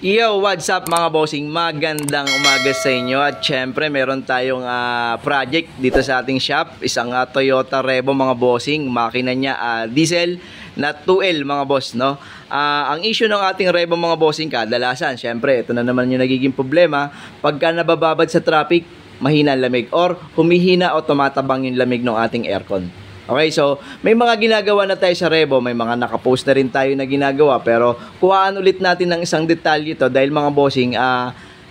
Yo, what's up mga bossing? Magandang umaga sa inyo. At syempre meron tayong project dito sa ating shop. Isang Toyota Revo mga bossing. Makina niya diesel na 2L mga boss, no? Ang issue ng ating Revo mga bossing kadalasan, syempre ito na naman yung nagiging problema. Pagka nabababad sa traffic, mahina ang lamig or humihina o tumatabang yung lamig ng ating aircon. Okay, so may mga ginagawa na tayo sa Revo, may mga nakapost na rin tayo na ginagawa, pero kuhaan ulit natin ng isang detalye to dahil mga bossing,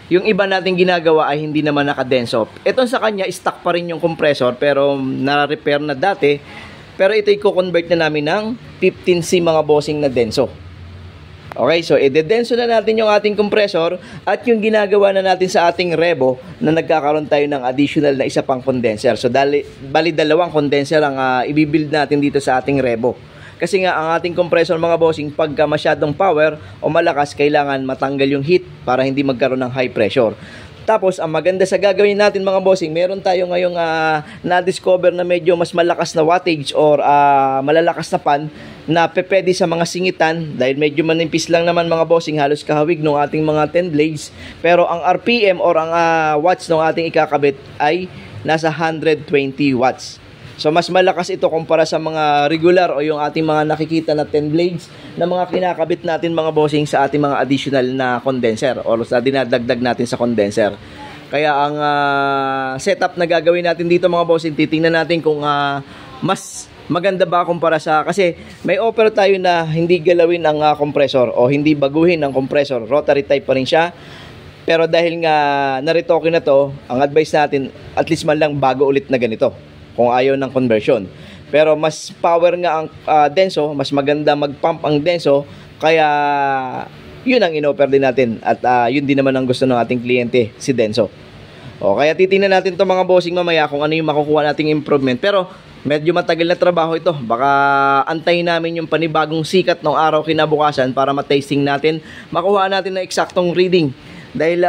yung iba nating ginagawa ay hindi naman nakadenso. Ito sa kanya, stock pa rin yung compressor pero na-repair na dati, pero ito i-convert na namin ng 15C mga bossing na denso. Okay, so i-dedenso na natin yung ating compressor at yung ginagawa na natin sa ating Revo na nagkakaroon tayo ng additional na isa pang condenser. So bali dalawang condenser ang i-build natin dito sa ating Revo. Kasi nga ang ating compressor mga bossing, pagka masyadong power o malakas, kailangan matanggal yung heat para hindi magkaroon ng high pressure. Tapos ang maganda sa gagawin natin mga bossing, meron tayo ngayong na-discover na medyo mas malakas na wattage or malalakas na pan na pwede sa mga singitan dahil medyo manipis lang naman mga bossing, halos kahawig ng ating mga 10 blades, pero ang RPM or ang watts ng ating ikakabit ay nasa 120 watts. So mas malakas ito kumpara sa mga regular o yung ating mga nakikita na 10 blades na mga kinakabit natin mga bossing sa ating mga additional na condenser or sa dinadagdag natin sa condenser. Kaya ang setup na gagawin natin dito mga bossing, titingnan natin kung mas maganda ba kumpara sa, kasi may offer tayo na hindi galawin ang compressor o hindi baguhin ang compressor, rotary type pa rin siya. Pero dahil nga naritoke na to, ang advice natin at least man lang bago ulit na ganito kung ayaw ng conversion. Pero mas power nga ang denso, mas maganda mag-pump ang denso, kaya yun ang in-offer din natin at yun din naman ang gusto ng ating kliyente, si denso. O kaya titingnan natin to mga bossing mamaya kung ano yung makukuha nating improvement. Pero medyo matagal na trabaho ito. Baka antayin namin yung panibagong sikat ng araw kinabukasan para ma-tasting natin, makuha natin na eksaktong reading. Dahil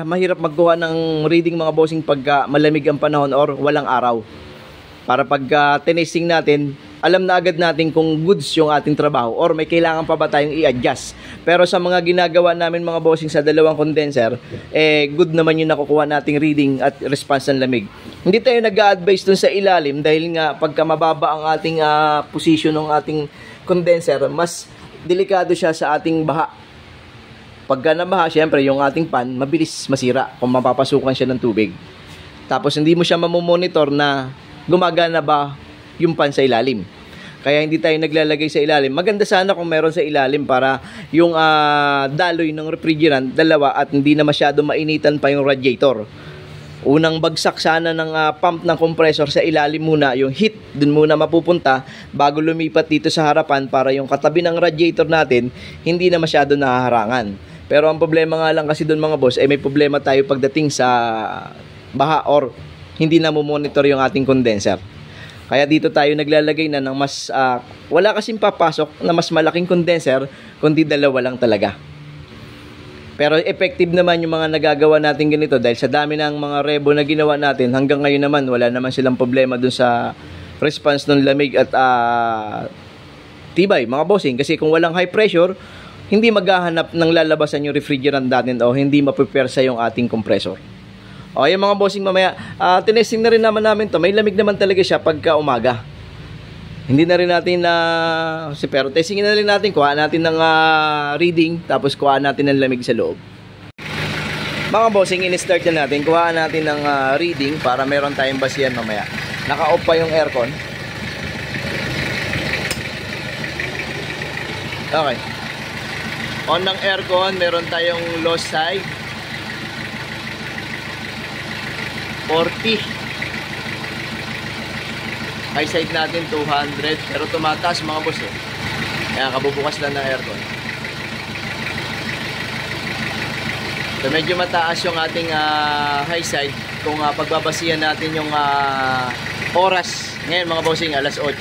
mahirap magkuha ng reading mga bossing pagka malamig ang panahon or walang araw. Para pagka tinesting natin, alam na agad natin kung goods yung ating trabaho or may kailangan pa ba tayong i-adjust. Pero sa mga ginagawa namin mga bossing sa dalawang condenser, good naman yung nakukuha nating reading at response ng lamig. Hindi tayo nag-a-advise dun sa ilalim dahil nga pagka mababa ang ating position ng ating condenser, mas delikado siya sa ating baha. Pagka nabaha, syempre yung ating pan mabilis masira kung mapapasukan siya ng tubig. Tapos hindi mo siya mamomonitor na gumagana ba yung pan sa ilalim. Kaya hindi tayo naglalagay sa ilalim. Maganda sana kung meron sa ilalim para yung daloy ng refrigerant dalawa at hindi na masyado mainitan pa yung radiator. Unang bagsak sana ng pump ng compressor sa ilalim muna, yung heat dun muna mapupunta bago lumipat dito sa harapan para yung katabi ng radiator natin hindi na masyado nahaharangan. Pero ang problema nga lang kasi dun mga boss, may problema tayo pagdating sa baha or hindi na mo-monitor yung ating condenser. Kaya dito tayo naglalagay na ng mas, wala kasing papasok na mas malaking condenser, kundi dalawa lang talaga. Pero effective naman yung mga nagagawa natin ganito dahil sa dami ng mga Revo na ginawa natin, hanggang ngayon naman wala naman silang problema dun sa response ng lamig at tibay mga bossing. Kasi kung walang high pressure, hindi maghahanap ng lalabasan yung refrigerant natin o hindi mapipersa yung ating compressor. O yung mga bossing mamaya, tinesting na rin namin to. May lamig naman talaga siya pagka umaga. Hindi na rin natin pero testingin na rin natin, kuha natin ng reading, tapos kuha natin ng lamig sa loob. Mga bossing, in-start na natin, kuha natin ng reading para meron tayong basihan mamaya. Naka-off pa yung aircon. Okay. On ng aircon, meron tayong low side 40. High side natin 200, pero tumataas mga boss eh. Kaya kabubukas lang ng aircon. So medyo mataas yung ating high side kung pagbabasihan natin yung oras. Ngayon mga bossing, alas 8.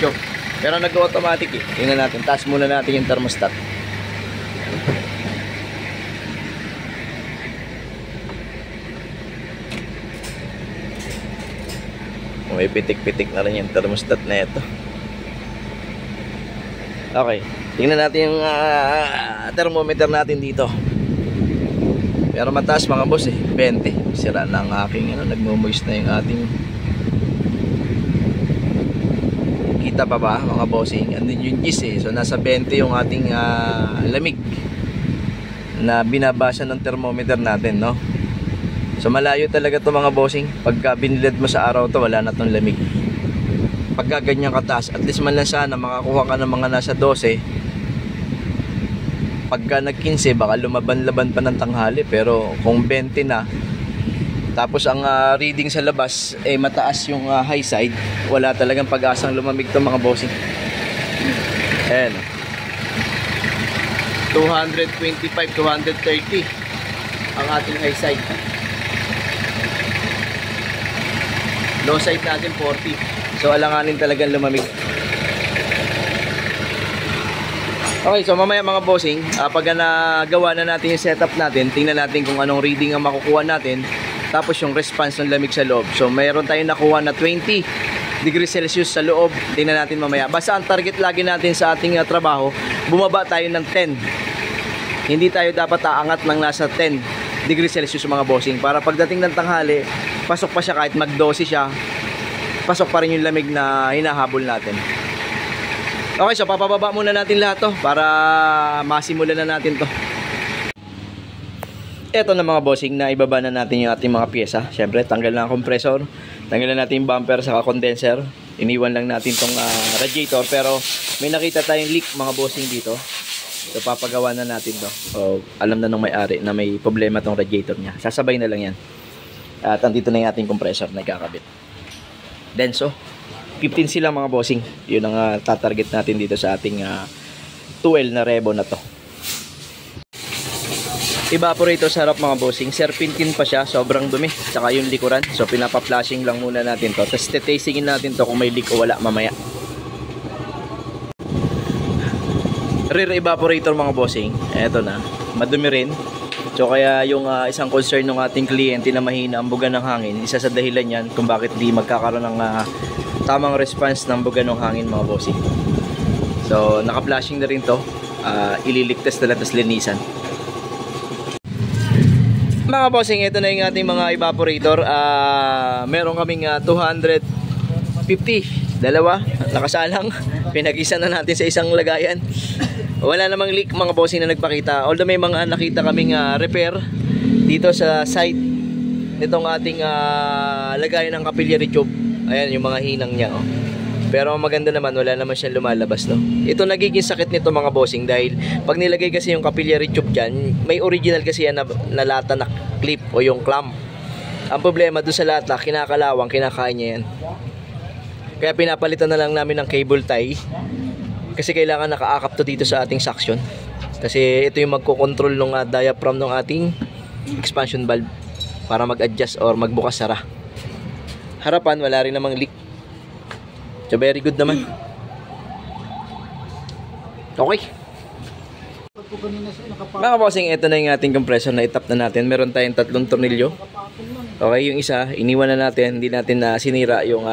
Pero nag-automatic eh. Tingnan natin, taas muna natin yung thermostat. May pitik-pitik na rin yung thermostat na ito. Okay, tingnan natin yung thermometer natin dito. Pero mataas mga boss eh, 20. Sira na ang aking ano, nagmo-moist na yung ating. Kita pa ba mga bossing? Andun yung gis eh. So nasa 20 yung ating lamig na binabasa ng thermometer natin, no? So malayo talaga to mga bossing. Pagka binilad mo sa araw to, wala na tong lamig. Pagka ganyan kataas, at least man lang sana makakuha ka ng mga nasa 12. Pagka nag-15, baka lumaban-laban pa ng tanghali. Pero kung 20 na, tapos ang reading sa labas eh mataas yung high side, wala talagang pag-asang lumamig to mga bossing. Ayan, 225, 230 ang ating high side. Low side natin 40. So alanganin talagang lumamig. Okay, so mamaya mga bossing, pag nagawa na natin yung setup natin, tingnan natin kung anong reading ang makukuha natin. Tapos yung response ng lamig sa loob. So mayroon tayong nakuha na 20 degrees Celsius sa loob. Tingnan natin mamaya. Basta ang target lagi natin sa ating trabaho, bumaba tayo ng 10. Hindi tayo dapat aangat ng nasa 10 degrees Celsius mga bossing. Para pagdating ng tanghali, pasok pa siya kahit mag-12 siya. Pasok pa rin yung lamig na hinahabol natin. Okay, so papababa muna natin lahat to para masimulan na natin to. Eto na mga bossing, na ibaba na natin yung ating mga pyesa. Siyempre, tanggal na ang compressor, tanggal na natin yung bumper sa condenser. Iniwan lang natin tong radiator, pero may nakita tayong leak mga bossing dito. So papagawa na natin to. So, alam na nung may-ari na may problema tong radiator niya. Sasabay na lang yan. At andito na yung ating compressor na ikakabit. Denso, 15 sila mga bossing. Yun ang tatarget natin dito sa ating 2L na Revo na to. Evaporator sa harap mga bossing, serpentine pa siya, sobrang dumi, tsaka yung likuran. So pinapa-flashing lang muna natin to, tapos testingin natin to kung may leak o wala mamaya. Rear evaporator mga bossing, eto na, madumi rin. So kaya yung isang concern ng ating kliyente na mahina ang buga ng hangin, isa sa dahilan yan kung bakit di magkakaroon ng tamang response ng buga ng hangin mga bossing. So naka-flashing na rin to, ililigtas na lang tapos linisan. Mga bossing, ito na yung ating mga evaporator. Meron kaming 250, dalawa, nakasalang. Pinag-isa na natin sa isang lagayan. Wala namang leak mga bossing na nagpakita. Although may mga nakita kaming repair dito sa site nitong ating lagayan ng capillary tube. Ayan yung mga hinang niya, oh. Pero maganda naman, wala naman siyang lumalabas, no? Ito nagiging sakit nito mga bossing dahil pag nilagay kasi yung capillary tube dyan, may original kasi yan na lata na clip o yung clamp. Ang problema doon sa lata, kinakalawang, kinakain niya yan. Kaya pinapalitan na lang namin ng cable tie kasi kailangan nakaakap to dito sa ating suction. Kasi ito yung magkocontrol ng diaphragm ng ating expansion valve para mag-adjust or magbukas-sara. Harapan, wala rin namang leak. So very good naman. Okay. Mga bossing, ito na yung ating compressor na itap na natin. Meron tayong 3 tornilyo. Okay, yung isa, iniwan na natin. Hindi natin sinira yung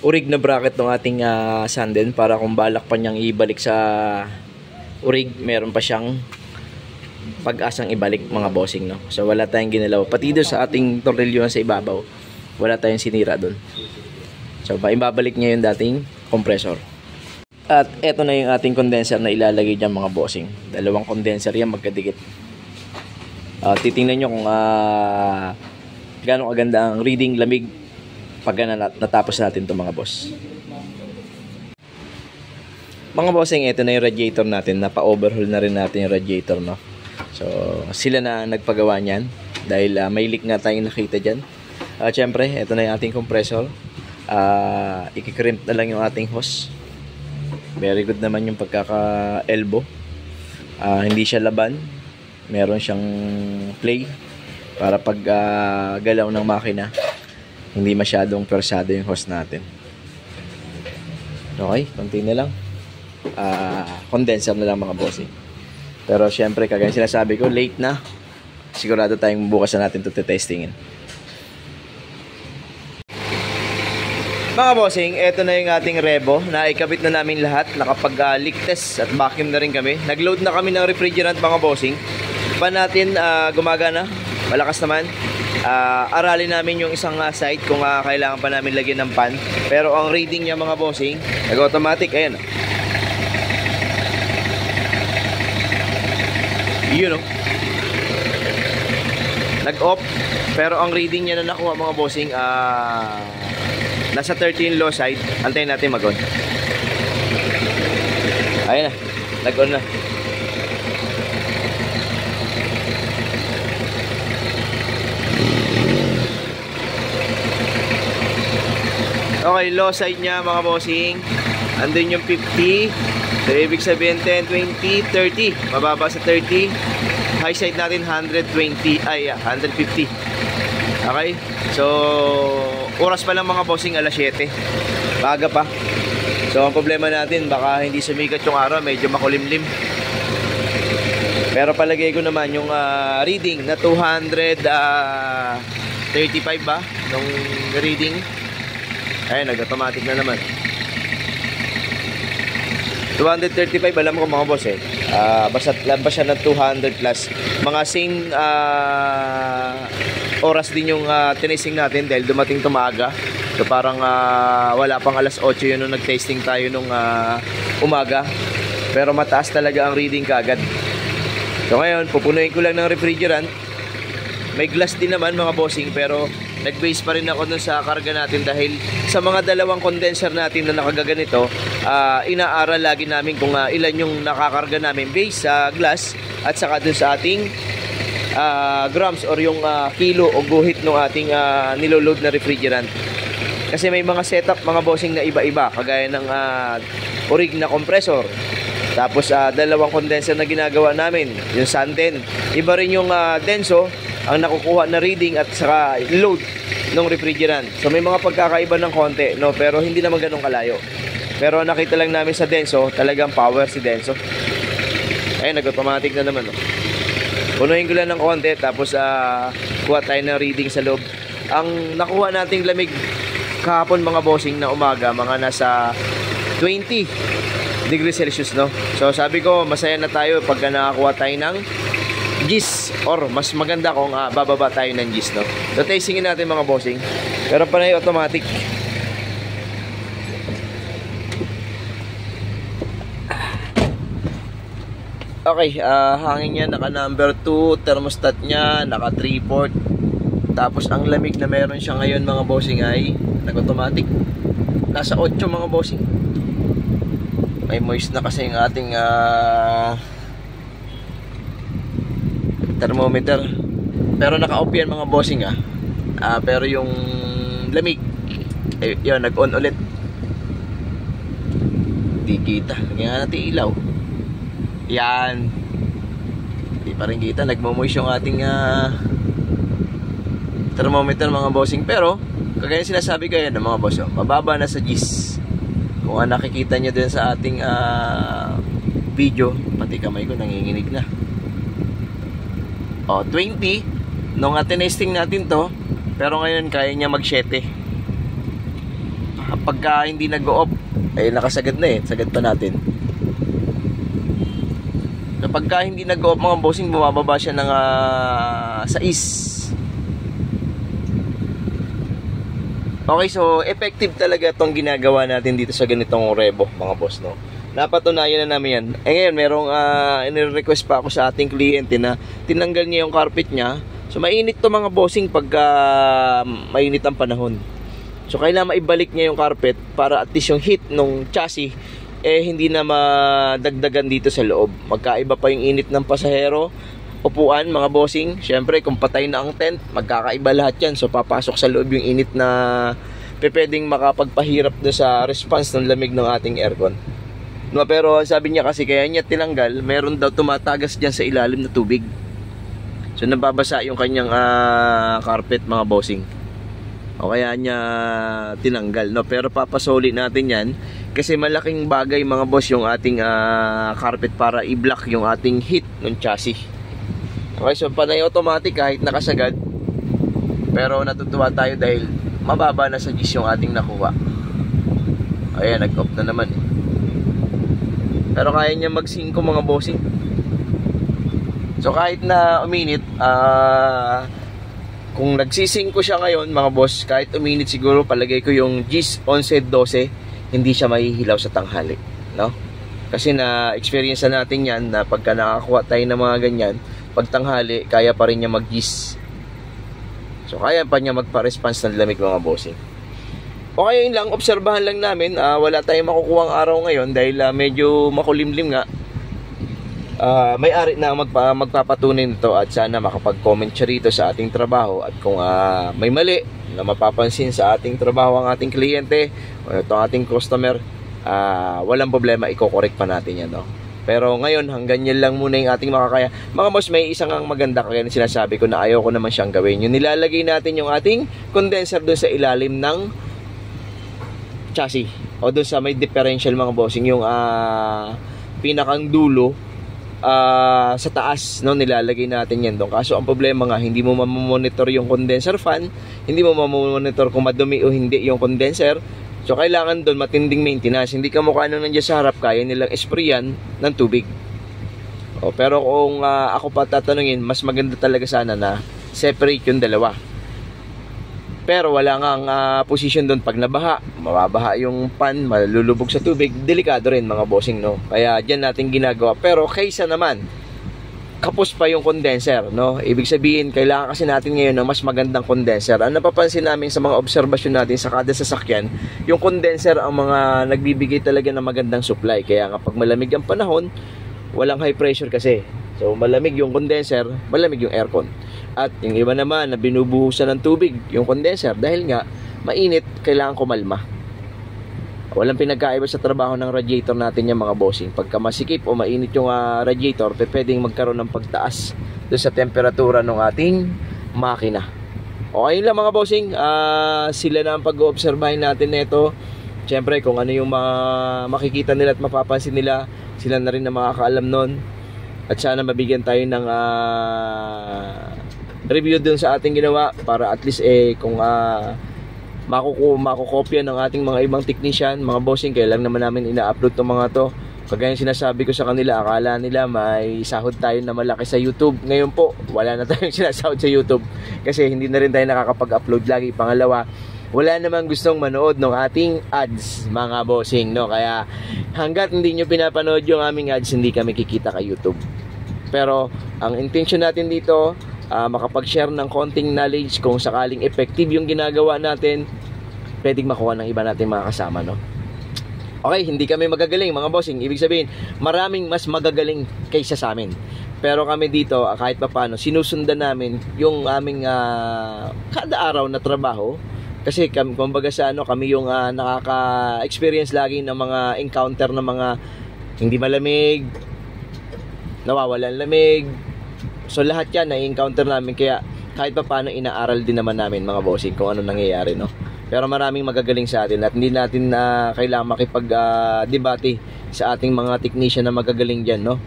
urig na bracket ng ating sanden para kung balak pa niyang ibalik sa urig, meron pa siyang pag-asang ibalik mga bossing, no? So wala tayong ginalaw. Pati doon sa ating tornilyo sa ibabaw, wala tayong sinira doon. So, ibabalik niya yung dating compressor. At eto na yung ating condenser na ilalagay dyan mga bossing. 2 condenser yan magkadikit. Titingnan nyo kung gaano kaganda ang reading lamig pag natapos natin ito mga boss. Mga bossing, eto na yung radiator natin. Napa-overhaul na rin natin yung radiator, no? So, sila na nagpagawa niyan. Dahil may leak nga tayong nakita dyan. Siyempre, eto na yung ating compressor. Ikikrimp na lang yung ating hose. Very good naman yung pagkaka-elbow. Hindi siya laban. Meron siyang play para pag galaw ng makina, hindi masyadong persado yung hose natin. Okay, konti na lang. Condenser na lang mga bossing. Pero syempre, kagaya sinasabi ko, late na. Sigurado tayong bukas na natin ito testingin. Mga bossing, eto na yung ating Revo na ikabit na namin lahat. Nakapag leak test at vacuum na rin kami. Nag-load na kami ng refrigerant mga bossing. pan natin gumagana, malakas naman. Aralin namin yung isang side kung kailangan pa namin lagyan ng pan. Pero ang reading niya mga bossing, nag-automatic, ayan. Yun oh. Nag-off. Pero ang reading niya na nakuha mga bossing, nasa 13 low side. Antayin natin mag-on. Ayan na, nag-on na. Okay, low side niya mga bossing, andun yung 50. So ibig sabihin 10, 20, 30. Mababa sa 30. High side natin 120, 150. Okay, so oras pa lang mga bossing, alas 7. Baga pa. So ang problema natin, baka hindi sumikat yung araw, medyo makulimlim. Pero palagay ko naman yung reading na 235 ba nung reading. Ayun, nag-automatic na naman. 235, alam ko mga boss basta lampas siya ng 200 plus. Mga same oras din yung tinesting natin dahil dumating tumaga. So parang wala pang alas 8 yun nung nag-tasting tayo nung umaga. Pero mataas talaga ang reading kagad. So ngayon, pupunuin ko lang ng refrigerant. May glass din naman mga bossing, pero nag-base pa rin ako dun sa karga natin dahil sa mga dalawang condenser natin na nakagaganito, inaaral lagi namin kung ilan yung nakakarga namin base sa glass at saka dun sa ating grams or yung kilo o guhit ng ating niloload na refrigerant. Kasi may mga setup mga bossing na iba-iba, kagaya ng orig na compressor. Tapos dalawang condenser na ginagawa namin, yung Sun10. Iba rin yung Denso ang nakukuha na reading at saka load ng refrigerant. So may mga pagkakaiba ng konti, no, pero hindi naman ganun kalayo. Pero nakita lang namin sa Denso, talagang power si Denso. Ayun, nag-automatic na naman, no. Punuin ko lang ng konti, tapos kuha tayo ng reading sa loob. Ang nakuha nating lamig kahapon mga bossing na umaga, mga nasa 20 degrees Celsius, no. So sabi ko, masaya na tayo pagka nakakuha tayo ng gis, or mas maganda kung bababa tayo ng gis, no. So tastingin natin mga bossing. Pero panay automatic. Okay, hangin niya naka number 2, thermostat niya naka 3-port. Tapos ang lamig na meron siya ngayon mga bossing ay nag-automatic. Nasa 8 mga bossing. May moist na kasi yung ating thermometer. Pero naka-off yan mga bossing pero yung lamig yun, nag-on ulit. Di kita. Lagyan natin ilaw. Yan. Di pa rin kita. Nagmo-moist yung ating thermometer mga bossing. Pero kagaya sinasabi ko yan mga boss, mababa na sa gis. Kung nakikita nyo din sa ating video, pati kamay ko nanginginig na. 20 nung tinesting natin to, pero ngayon kaya niya mag-7. Pagka hindi nag-o-off ay nakasagad na sagad pa natin. Kapag hindi nag-o-off mga bossing, bumababa siya ng 6. Okay, so effective talaga itong ginagawa natin dito sa ganitong Rebo mga boss, no. Napatunayan na namin yan. Ngayon merong in-request pa ako sa ating kliyente na tinanggal niya yung carpet niya. So mainit to mga bossing pagka mainit ang panahon. So kailangan maibalik niya yung carpet para at least yung heat ng chassis hindi na madagdagan dito sa loob. Magkaiba pa yung init ng pasahero, upuan mga bossing. Syempre kung patay na ang tent, magkakaiba lahat yan. So papasok sa loob yung init na pwedeng makapagpahirap do sa response ng lamig ng ating aircon. No, pero sabi niya kasi kaya niya tinanggal, meron daw tumatagas dyan sa ilalim na tubig. So nababasa yung kanyang carpet mga bossing. O kaya niya tinanggal, no. Pero papasoli natin yan kasi malaking bagay mga boss yung ating carpet para i-block yung ating heat ng chassis. Okay, so panay automatic kahit nakasagad. Pero natutuwa tayo dahil mababa na sa gis yung ating nakuha. Ayan, nag-off na naman Pero kaya niya mag-5 mga bossing. So kahit na uminit, kung nagsising ko siya ngayon mga boss, kahit uminit siguro palagay ko yung GIS 11-12, hindi siya mahihilaw sa tanghali, no? Kasi na experience natin yan na pagka nakakuha tayo ng mga ganyan, pag tanghali, kaya pa rin niya mag-GIS. So kaya pa niya magpa-response ng lamig mga bossing. Okay yun lang, obserbahan lang namin, wala tayong makukuhang araw ngayon dahil medyo makulimlim nga. May-ari na magpapatunay nito at sana makapag-comment siya rito sa ating trabaho at kung may mali na mapapansin sa ating trabaho ang ating kliyente o itong ating customer, walang problema, i-correct pa natin yan, no? Pero ngayon hanggang yan lang muna yung ating makakaya. Mga boss, may isang ang maganda kaya sinasabi ko na ayaw ko naman siyang gawin. Yung nilalagay natin yung ating condenser doon sa ilalim ng chassis o doon sa may differential mga bossing, yung pinakang dulo sa taas, no, nilalagay natin yan doon. Kaso ang problema nga, hindi mo mamonitor yung condenser fan, hindi mo mamonitor kung madumi o hindi yung condenser. So kailangan doon matinding maintenance. Hindi ka mukha nung nandiyan sa harap, kaya nilang sprayan ng tubig. Pero kung ako pa tatanungin, mas maganda talaga sana na separate yung dalawa. Pero wala ngang position doon. Pag nabaha, mababaha yung pan, malulubog sa tubig, delikado rin mga bossing, no? Kaya dyan natin ginagawa. Pero kaysa naman kapos pa yung condenser, no? Ibig sabihin, kailangan kasi natin ngayon ng mas magandang condenser. Ang napapansin namin sa mga obserbasyon natin sa kada sasakyan, yung condenser ang mga nagbibigay talaga ng magandang supply. Kaya kapag malamig ang panahon, walang high pressure kasi. So malamig yung condenser, malamig yung aircon. At yung iba naman na binubuhusan ng tubig yung condenser dahil nga mainit, kailangan kumalma. Walang pinagkaiba sa trabaho ng radiator natin yung mga bossing. Pagka masikip o mainit yung radiator, pwedeng magkaroon ng pagtaas doon sa temperatura ng ating makina. Okay lang mga bossing, sila na ang pag-oobserbahin natin nito. Siyempre kung ano yung makikita nila at mapapansin nila, sila na rin na makakaalam nun. At sana mabigyan tayo ng review dun sa ating ginawa para at least kung makukopya ng ating mga ibang technician, mga bossing, kaya lang naman namin ina-upload itong mga to. Kagaya sinasabi ko sa kanila, akala nila may sahod tayo na malaki sa YouTube. Ngayon po, wala na tayong sinasahod sa YouTube kasi hindi na rin tayo nakakapag-upload lagi. Pangalawa, wala namang gustong manood ng ating ads mga bossing, no? Kaya hanggat hindi nyo pinapanood yung aming ads, hindi kami kikita kay YouTube. Pero ang intention natin dito, makapag-share ng konting knowledge kung sakaling effective yung ginagawa natin, pwedeng makuha ng iba natin mga kasama, no? Okay, hindi kami magagaling mga bossing. Ibig sabihin, maraming mas magagaling kaysa sa amin. Pero kami dito, kahit pa paano, sinusundan namin yung aming kada araw na trabaho. Kasi kumbaga sa kami yung nakaka-experience lagi ng mga encounter ng mga hindi malamig, nawawalan lamig. So lahat yan na-encounter namin, kaya kahit pa paano inaaral din naman namin mga bossing kung ano nangyayari, no? Pero maraming magagaling sa atin at hindi natin kailangan makipag-debate sa ating mga technician na magagaling dyan, no?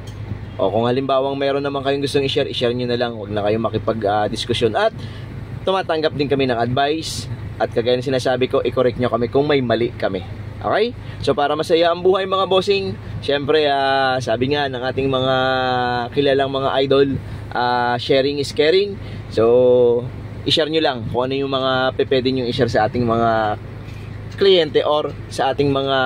O kung halimbawang meron naman kayong gustong i-share nyo na lang. Huwag na kayong makipag-diskusyon. At tumatanggap din kami ng advice. At kagaya ng sinasabi ko, i-correct nyo kami kung may mali kami. Okay? So para masaya ang buhay mga bossing, syempre sabi nga ng ating mga kilalang mga idol, sharing is caring. So i-share nyo lang kung ano yung mga pwede nyo i-share sa ating mga kliyente or sa ating mga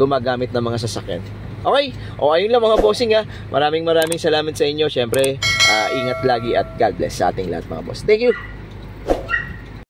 gumagamit ng mga sasakyan. Okay? O ayun lang mga bossing ha. Maraming salamat sa inyo. Syempre, ingat lagi at God bless sa ating lahat mga boss. Thank you!